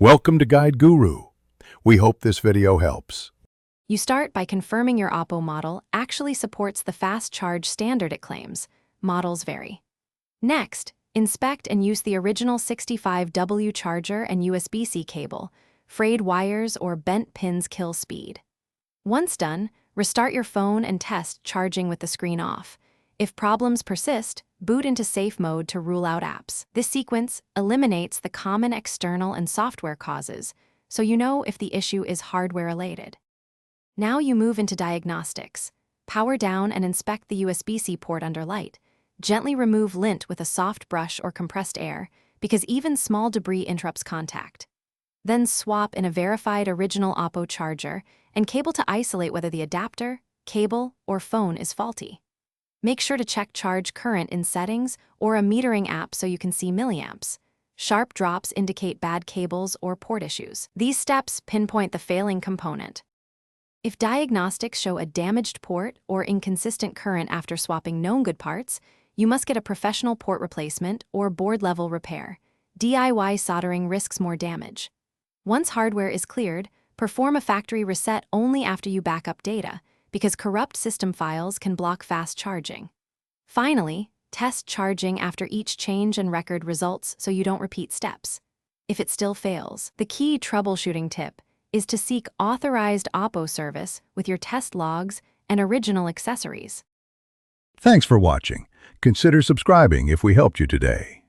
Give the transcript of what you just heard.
Welcome to Guide Guru. We hope this video helps. You start by confirming your Oppo model actually supports the fast charge standard it claims. Models vary. Next, inspect and use the original 65W charger and USB-C cable. Frayed wires or bent pins kill speed. Once done, restart your phone and test charging with the screen off. If problems persist, boot into safe mode to rule out apps. This sequence eliminates the common external and software causes, so you know if the issue is hardware-related. Now you move into diagnostics. Power down and inspect the USB-C port under light. Gently remove lint with a soft brush or compressed air, because even small debris interrupts contact. Then swap in a verified original Oppo charger and cable to isolate whether the adapter, cable, or phone is faulty. Make sure to check charge current in settings or a metering app so you can see milliamps. Sharp drops indicate bad cables or port issues. These steps pinpoint the failing component. If diagnostics show a damaged port or inconsistent current after swapping known good parts, you must get a professional port replacement or board-level repair. DIY soldering risks more damage. Once hardware is cleared, perform a factory reset only after you back up data, because corrupt system files can block fast charging. Finally, test charging after each change and record results so you don't repeat steps. If it still fails, the key troubleshooting tip is to seek authorized Oppo service with your test logs and original accessories. Thanks for watching. Consider subscribing if we helped you today.